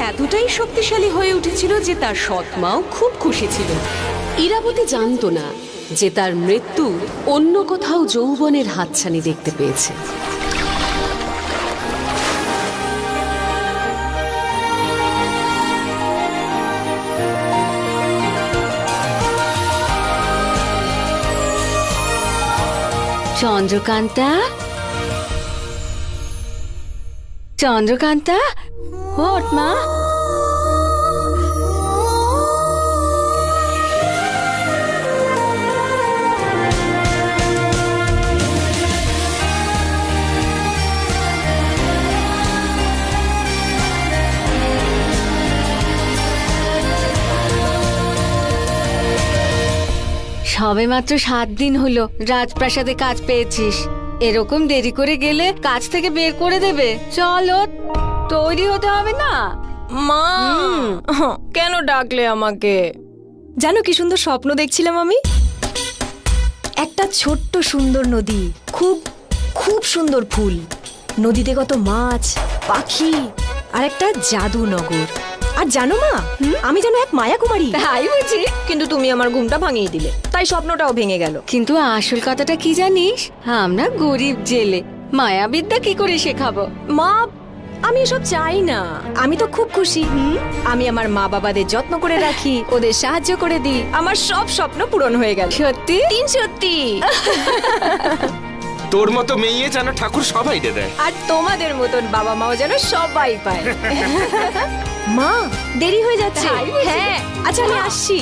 এতটাই শক্তিশালী হয়ে উঠেছিল যে তার সৎ মাও খুব খুশি ছিল। ইরাবতী জানতো না যে তার মৃত্যু অন্য কোথাও যৌবনের হাতছানি দেখতে পেয়েছে। চন্দ্রকান্তা, চন্দ্রকান্তা, ওঠ মা। সবে মাত্র 7 দিন হলো রাজপ্রাসাদে কাজ পেয়েছিস, এরকম দেরি করে গেলে কাজ থেকে বের করে দেবে। চলো, তৈরি হতে হবে না? মা, কেন ডাকলে আমাকে? জানো কি সুন্দর স্বপ্ন দেখছিলাম আমি? একটা ছোট্ট সুন্দর নদী, খুব খুব সুন্দর ফুল, নদীতে কত মাছ, পাখি আর একটা জাদু নগর। আর জানো মা, আমি যেন এক মায়া কুমারী। তাই বুঝি? কিন্তু তুমি আমার ঘুমটা ভাঙিয়ে দিলে, তাই স্বপ্নটাও ভেঙে গেল। কিন্তু আসল কথাটা কি জানিস? আমরা গরিব জেলে, মায়াবিদ্যা কি করে শেখাবো? মা, আমি এসব চাই না। আমি তো খুব খুশি। আমি আমার মা বাবাদের যত্ন করে রাখি, ওদের সাহায্য করে দিই, আমার সব স্বপ্ন পূরণ হয়ে গেল। সত্যি? সত্যি। তোর মতো মেয়ে যেন ঠাকুর সবাই দেয়, আর তোমাদের মতন বাবা মাও যেন সবাই পায়। মা, দেরি হয়ে যাচ্ছে। হ্যাঁ, আচ্ছা আমি আসছি।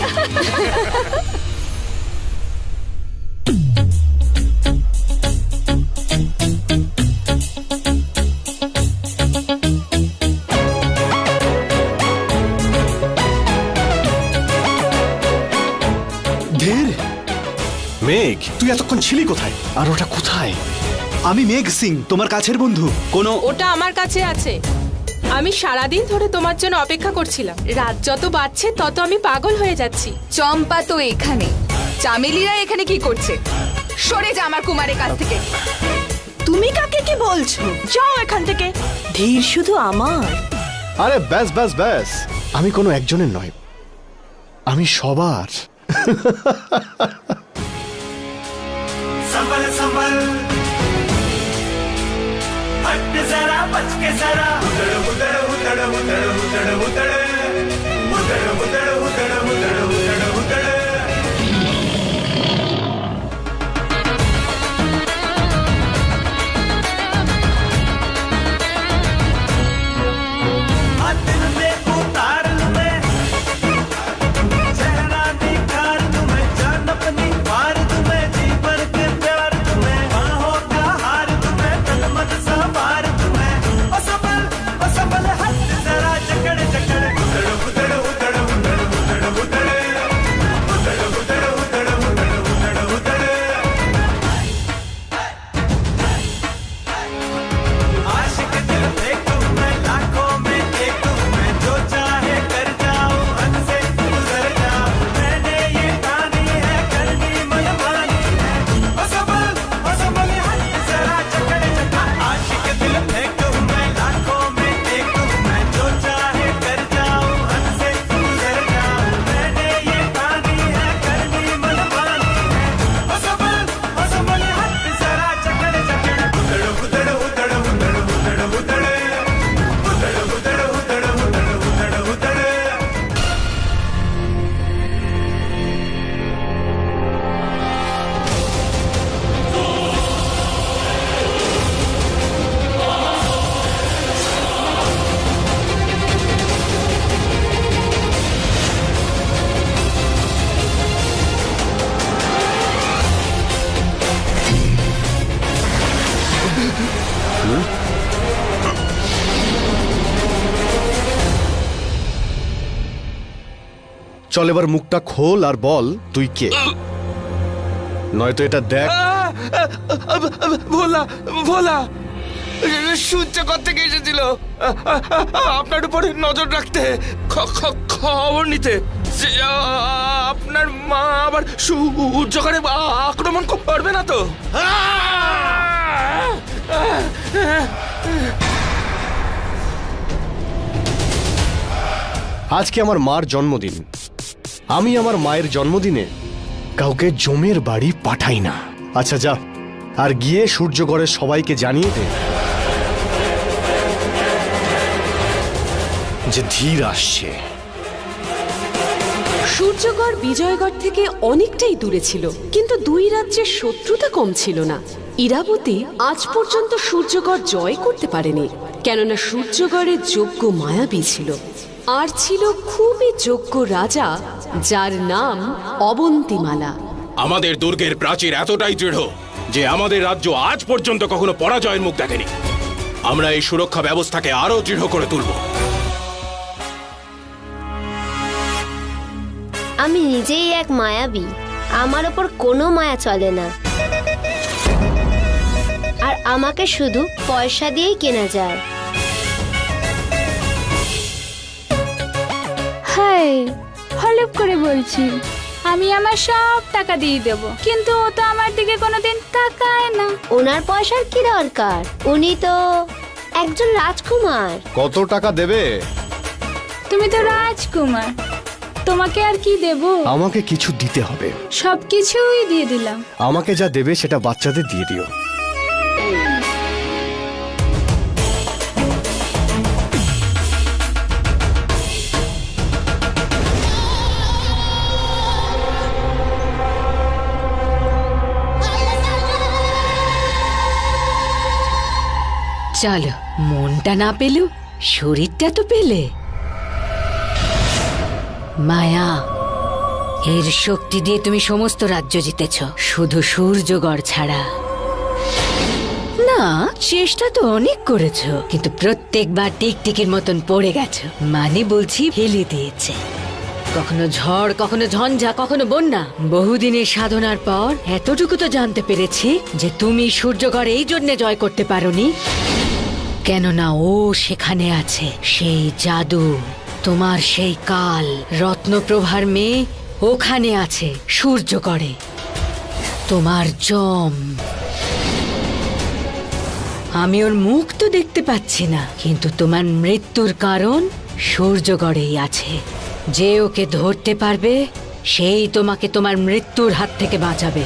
মেঘ, তুই এতক্ষণ ছিলি কোথায়? আর ওটা কোথায়? আমি মেঘ সিং, তোমার কাছের বন্ধু। কোনো ওটা আমার কাছে আছে। আমি সারাদিন ধরে তোমার জন্য অপেক্ষা করছিলাম। রাত যত বাড়ছে তত আমি পাগল হয়ে যাচ্ছি। চম্পা তো এখানে, চামেলিরা এখানে কি করছে? সরে যা আমার কুমারের কাছ থেকে। তুমি কাকে কি বলছো? যাও এখান থেকে। ধীর শুধু আমার। আরে ব্যাস ব্যাস ব্যাস, আমি কোনো একজনের নয়, আমি সবার। संभल संभल, हट जरा, बच के जरा, उधड़ उधड़ उधड़ उधड़ उधड़ उधड़ उधड़ उधड़ उधड़ उधड़ उधड़ उधड़। दिल में उतार लूं मैं, चेहरा निखार दूं मैं, जान अपनी मार दूं मैं, जी भर के प्यार दूं मैं, बाहों का हार दूं मैं, तन मन सवार दूं मैं। ओ संभल हट जरा, जकड़ जकड़, उधड़ उधड़ उधड़ उधड़ उधड़ उधड़ उधड़ उधड़ उधड़ उधड़ उधड़ उधड़। आशिक दिल फेंक दूं मैं, लाखों में एक हूं मैं, जो चाहे कर जाऊं, हद से गुजर जाऊं, मैंने ये ठानी है, करनी मनमानी है। ओ संभल हट जरा, जकड़ जकड़, आशिक दिल फेंक दूं मैं, लाखों में एक हूं मैं, जो चाहे कर जाऊं, हद से गुजर जाऊं, मैंने ये ठानी है, करनी मनमानी है। ओ संभल हट जरा, जकड़ जकड़, उधड़ उधड़ उधड़ उधड़ उधड़ उधड़ उधड़ उधड़ उधड़ उधड़ उधड़ उधड़। চল এবার মুখটা খোল আর বল তুই কে, নয়তো এটা দেখ। ভোলা ভোলা সূর্যকর থেকে এসেছিল আপনার উপরে নজর রাখতে, খবর নিতে যে আপনার মা আবার সূর্যকরে আক্রমণ করবে না তো? আজকে আমার মার জন্মদিন। আমি আমার মায়ের জন্মদিনে কাউকে জমের বাড়ি পাঠাই না। আচ্ছা যা, আর গিয়ে সূর্যগড়ের সবাইকে জানিয়ে দে যে ধীর আসছে। সূর্যগড় বিজয়গড় থেকে অনেকটাই দূরে ছিল, কিন্তু দুই রাজ্যের শত্রুতা কম ছিল না। ইরাবতী আজ পর্যন্ত সূর্যগড় জয় করতে পারেনি, কেননা সূর্যগড়ের যোগ্য মায়াবী ছিল। আর ছিল খুবই যোগ্য রাজা, যার নাম অবন্তিমালা। আমাদের দুর্গের প্রাচীর এতটাই দৃঢ় যে আমাদের রাজ্য আজ পর্যন্ত কখনো পরাজয়ের মুখ দেখেনি। আমরা এই সুরক্ষা ব্যবস্থাকে আরো দৃঢ় করে তুলব। আমি নিজেই এক মায়াবী, আমার ওপর কোনো মায়া চলে না, আর আমাকে শুধু পয়সা দিয়েই কেনা যায়। হাই, হলপ করে বলছি, আমি আমার সব টাকা দিয়ে দেব, কিন্তু ও তো আমার দিকে কোনোদিন তাকায় না। ওনার পয়সার কি দরকার? উনি তো একজন রাজকুমার। কত টাকা দেবে? তুমি তো রাজকুমার, তোমাকে আর কি দেব? আমাকে কিছু দিতে হবে। সবকিছুই দিয়ে দিলাম। আমাকে যা দেবে সেটা বাচ্চাদের দিয়ে দিও। চলো, মনটা না পেলেও শরীরটা তো পেলে। মায়া, এর শক্তি দিয়ে তুমি সমস্ত রাজ্য জিতেছ, শুধু সূর্যগড় ছাড়া। না, চেষ্টা তো অনেক করেছো, কিন্তু প্রত্যেকবার টিকটিকির মতন পড়ে গেছো। মানে বলছি, ফেলে দিয়েছে। কখনো ঝড়, কখনো ঝঞ্ঝা, কখনো বন্যা। বহুদিনের সাধনার পর এতটুকু তো জানতে পেরেছি যে তুমি সূর্যগড় এই জন্য জয় করতে পারোনি কেননা ও সেখানে আছে। সেই জাদু, তোমার সেই কাল, রত্নপ্রভার মেয়ে ওখানে আছে সূর্যগড়ে। তোমার জম, আমি ওর মুখ তো দেখতে পাচ্ছি না, কিন্তু তোমার মৃত্যুর কারণ সূর্যগড়েই আছে। যে ওকে ধরতে পারবে সেই তোমাকে তোমার মৃত্যুর হাত থেকে বাঁচাবে।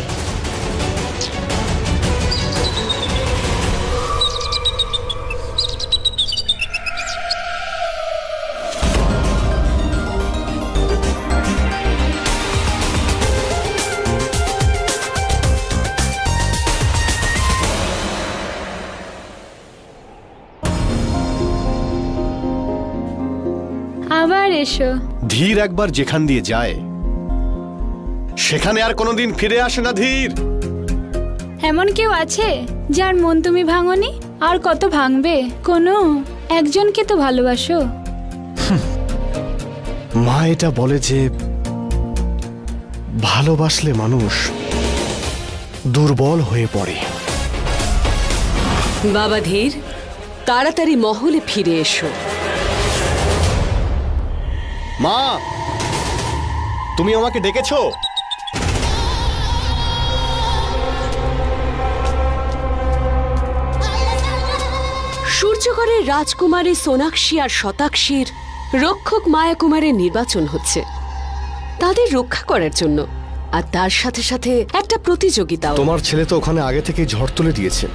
আবার এসো। ধীর একবার যেখান দিয়ে যায় সেখানে আর কোনোদিন ফিরে আসে না। ধীর, এমন কেউ আছে যার মন তুমি ভাঙনি? আর কত ভাঙবে? কোনো একজনকে তো ভালোবাসো। মা এটা বলে যে ভালোবাসলে মানুষ দুর্বল হয়ে পড়ে। বাবা ধীর, তাড়াতাড়ি মহলে ফিরে এসো। মা, তুমি আমাকে ডেকেছো? সূর্যগড়ের রাজকুমারী সোনাক্ষী আর শতাক্ষীর রক্ষক মায়াকুমারের নির্বাচন হচ্ছে তাদের রক্ষা করার জন্য, আর তার সাথে সাথে একটা প্রতিযোগিতাও। তোমার ছেলে তো ওখানে আগে থেকেই ঝড় তুলে দিয়েছে,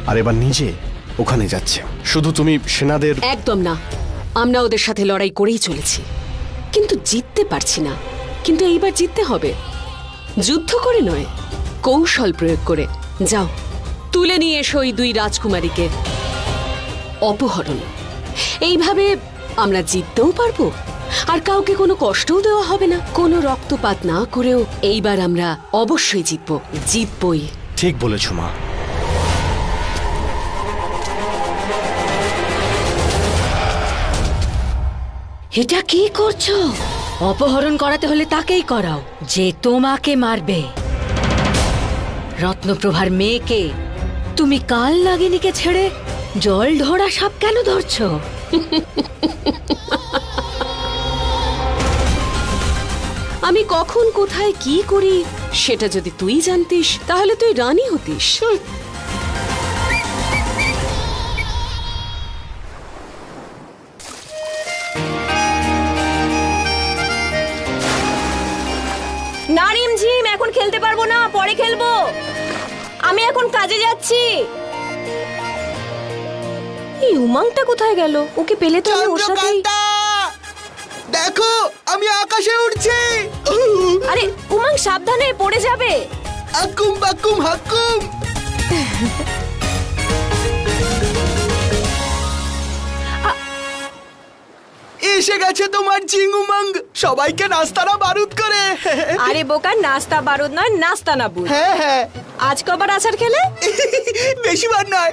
আর এবার নিজে ওখানে যাচ্ছে। শুধু তুমি সেনাদের... একদম না, আমরা ওদের সাথে লড়াই করেই চলেছি, কিন্তু জিততে পারছি না। কিন্তু এইবার জিততে হবে, যুদ্ধ করে নয়, কৌশল প্রয়োগ করে। যাও, তুলে নিয়ে এসো ওই দুই রাজকুমারীকে। অপহরণ, এইভাবে আমরা জিততেও পারবো, আর কাউকে কোনো কষ্টও দেওয়া হবে না। কোনো রক্তপাত না করেও এইবার আমরা অবশ্যই জিতবো, জিতবই। ঠিক বলেছ মা। এটা কি করছো? অপহরণ করাতে হলে তাকেই করাও যে তোমাকে মারবে। রত্নপ্রভার মেয়েকে তুমি কাল নাগিনীকে ছেড়ে জল ঢোড়া সাপ কেন ধরছো? আমি কখন কোথায় কি করি সেটা যদি তুই জানতিস তাহলে তুই রানী হতিস। খেলতে পারবো না, পরে খেলবো। আমি এখন কাজে যাচ্ছি। এই উমাংটা কোথায় গেল? ওকে পেলে তো আমি ওর সাথেই। দেখো আমি আকাশে উড়ছি। আরে উমাং সাবধানে, পড়ে যাবে। আকুম বাকুম হাকুম। এসে গেছে তোমার চিংউমাং, সবাইকে নাস্তানা বারুদ করে। আরে বোকা, নাস্তা বারুদ নয়, নাস্তা না বুঝ। হ্যাঁ হ্যাঁ, আজ কবার আছাড় খেলে? বেশি বার নয়,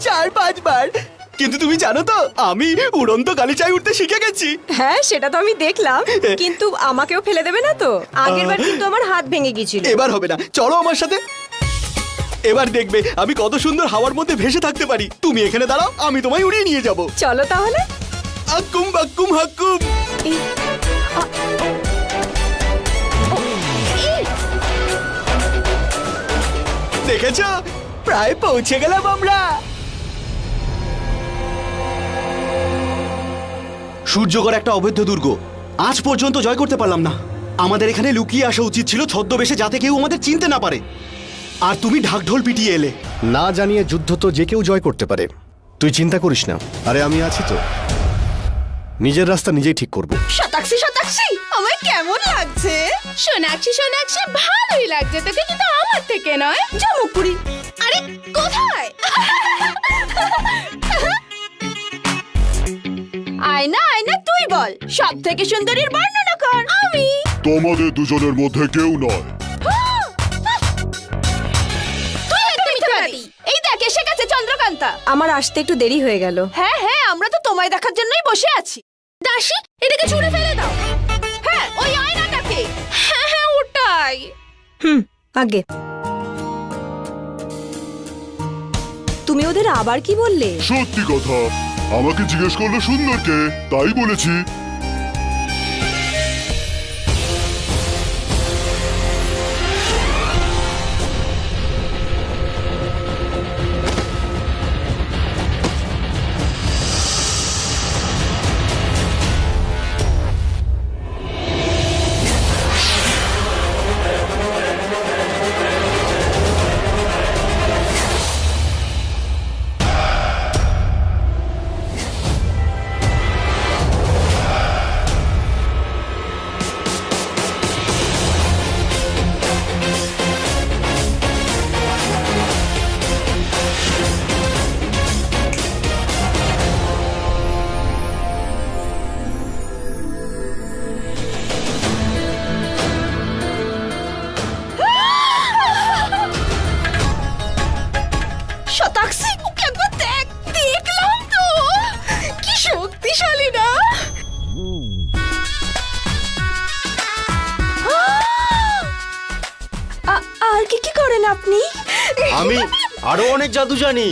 4-5 বার। কিন্তু তুমি জানো তো আমি উড়ন্ত গালিচায় উঠতে শিখে গেছি। হ্যাঁ সেটা তো আমি দেখলাম, কিন্তু আমাকেও ফেলে দেবে না তো? আগেরবার কিন্তু আমার হাত ভেঙে গিয়েছিল। এবার হবে না, চলো আমার সাথে। এবার দেখবে আমি কত সুন্দর হাওয়ার মধ্যে ভেসে থাকতে পারি। তুমি এখানে দাঁড়াও, আমি তোমায় উড়িয়ে নিয়ে যাব। চলো তাহলে। আকুম বাকুম হাকুম। দেখেছো, প্রায় পৌঁছে গেলাম আমরা। সূর্যগড় একটা অবৈধ দুর্গ, আজ পর্যন্ত জয় করতে পারলাম না। আমাদের এখানে লুকিয়ে আসা উচিত ছিল ছদ্মবেশে, যাতে কেউ আমাদের চিনতে না পারে। আর তুমি ঢাকঢোল পিটিয়ে এলে। না জানিয়ে যুদ্ধ তো যে কেউ জয় করতে পারে, তুই চিন্তা করিস না। আরে আমি আছি তো, নিজের রাস্তা নিজেই ঠিক করব। শতাক্ষী শতাক্ষী, আমায় কেমন লাগছে? সোনাক্ষী সোনাক্ষী, ভালোই লাগছে তোকে, কিন্তু আমার থেকে নয়। জামুকুড়ি, আরে কোথায়? আয়না আয়না, তুই বল, সব থেকে সুন্দরীর বর্ণনা কর। আমি। তোমাদের দুজনের মধ্যে কেউ নয়। তুই একটা মিথ্যাবাদী। এই দেখ এসে গেছে চন্দ্রকান্তা। আমার আসতে একটু দেরি হয়ে গেল। হ্যাঁ হ্যাঁ, আমরা তো তোমায় দেখার জন্যই বসে আছি। দাসী, এটাকে ছুঁড়ে ফেলে দাও। হ্যাঁ, ওই আয়নাটাকে। হ্যাঁ হ্যাঁ, ওটাই। আগে তুমি ওদের আবার কি বললে? সত্যি কথা, আমাকে জিজ্ঞেস করলো সুন্দরকে, তাই বলেছি। শতাক্ষী, ওকে একবার দেখ। দেখলাম তো, কি শক্তিশালী না? আর কি কি করেন আপনি? আমি আরো অনেক জাদু জানি।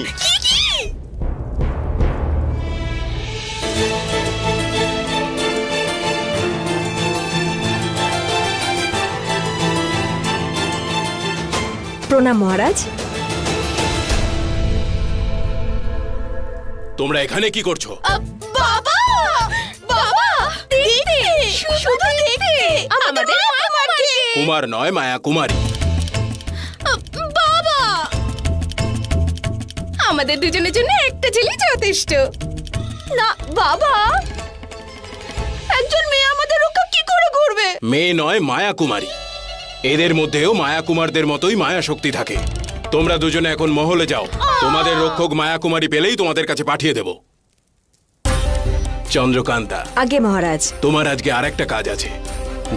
প্রণাম মহারাজ। তোমরা এখানে কি করছো? বাবা বাবা, দেখতে, শুধু দেখতে। আমাদের মামাকে। কুমার নয়, মায়া কুমারী। বাবা, আমাদের দুজনের জন্য একটা ছেলে যথেষ্ট। না বাবা, একজন মেয়ে আমাদের রক্ষা কি করে করবে? মেয়ে নয়, মায়া কুমারী। এদের মধ্যেও মায়া কুমারদের মতোই মায়া শক্তি থাকে। তোমরা দুজনে এখন মহলে যাও, তোমাদের রক্ষক মায়া কুমারী পেলেই তোমাদের কাছে পাঠিয়ে দেব। চন্দ্রকান্তা, আগে মহারাজ। তোমার আজকে আরেকটা কাজ আছে।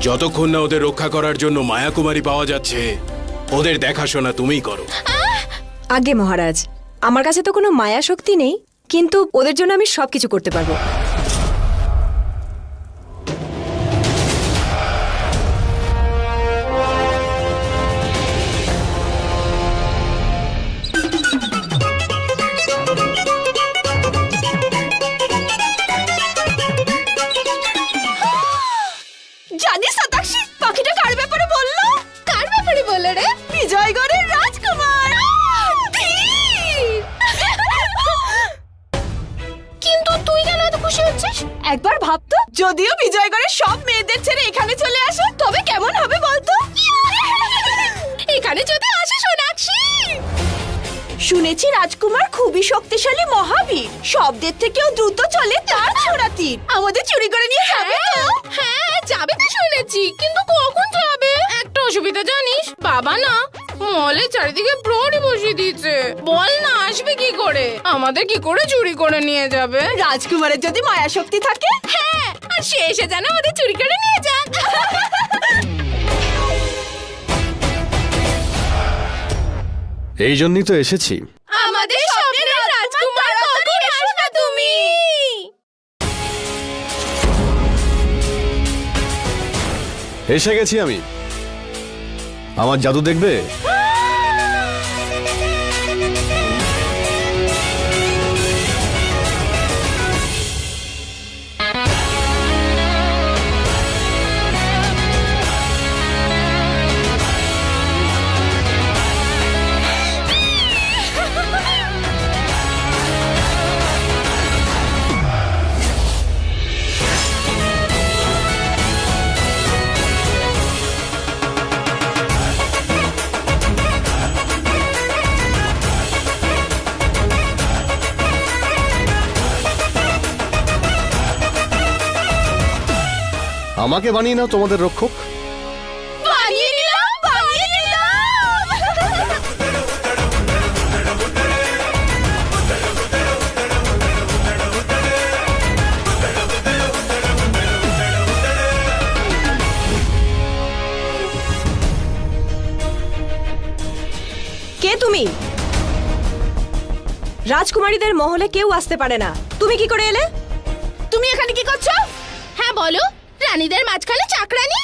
যতক্ষণ না ওদের রক্ষা করার জন্য মায়া কুমারী পাওয়া যাচ্ছে, ওদের দেখাশোনা তুমিই করো। আগে মহারাজ, আমার কাছে তো কোনো মায়া শক্তি নেই, কিন্তু ওদের জন্য আমি সবকিছু করতে পারবো। জানিস শতাক্ষী, পাখিটা কার ব্যাপারে বললো? কার ব্যাপারে বললো রে? বিজয়গড়ের রাজকুমার। কিন্তু তুই কেন এত খুশি হচ্ছিস? একবার ভাবতো, যদিও বিজয়গড়ের সব মেয়েদের ছেড়ে এখানে চলে আসে, তবে কেমন হবে বলতো? এখানে যদি আসে সোনাক্ষী। শুনেছি রাজকুমার খুবই শক্তিশালী মহাবীর, শব্দের থেকেও দ্রুত চলে তার ছোড়া তীর। আমাদের চুরি করে নিয়ে যাবে তো? হ্যাঁ যাবে তো শুনেছি, কিন্তু কখন যাবে? একটা অসুবিধা জানিস, বাবা না মলের চারিদিকে প্রহরী বসিয়ে দিয়েছে। বল না আসবে কি করে, আমাদের কি করে চুরি করে নিয়ে যাবে? রাজকুমারের যদি মায়া শক্তি থাকে, হ্যাঁ, আর সে এসে যেন আমাদের চুরি করে নিয়ে যাক। এই জন্যই তো এসেছি। আমাদের স্বপ্নের রাজকুমার কখন আসবে তুমি? এসে গেছি আমি। আমার জাদু দেখবে? আমাকে বানিয়ে নাও তোমাদের রক্ষক। বানিয়ে নিলাম, বানিয়ে নিলাম। কে তুমি? রাজকুমারীদের মহলে কেউ আসতে পারে না, তুমি কি করে এলে? তুমি এখানে কি করছো? হ্যাঁ বলো, রানীদের মাঝখানে চাকরানি?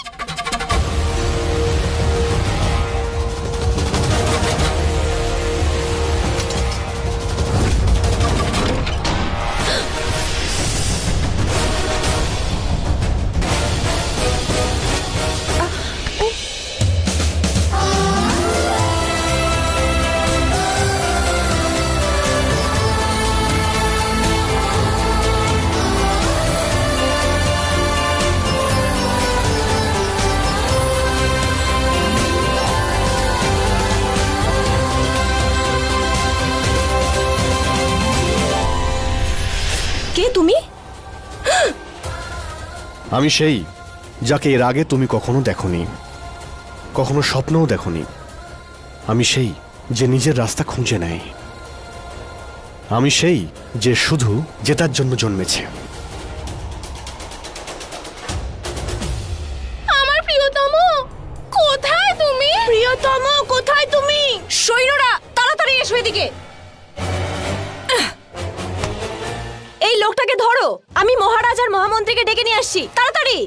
কে তুমি? আমি সেই যাকে এর আগে তুমি কখনো দেখোনি, কখনো স্বপ্নও দেখোনি। আমি সেই যে নিজের রাস্তা খুঁজে নেয়। আমি সেই যে শুধু জেতার জন্য জন্মেছে। আমার প্রিয়তম, কোথায় তুমি? প্রিয়তম কোথায় তুমি? সৈন্যরা তাড়াতাড়ি এসো এদিকে। এই লোকটাকে ধরো, আমি মহারাজ আর মহামন্ত্রীকে ডেকে নিয়ে আসছি, তাড়াতাড়ি।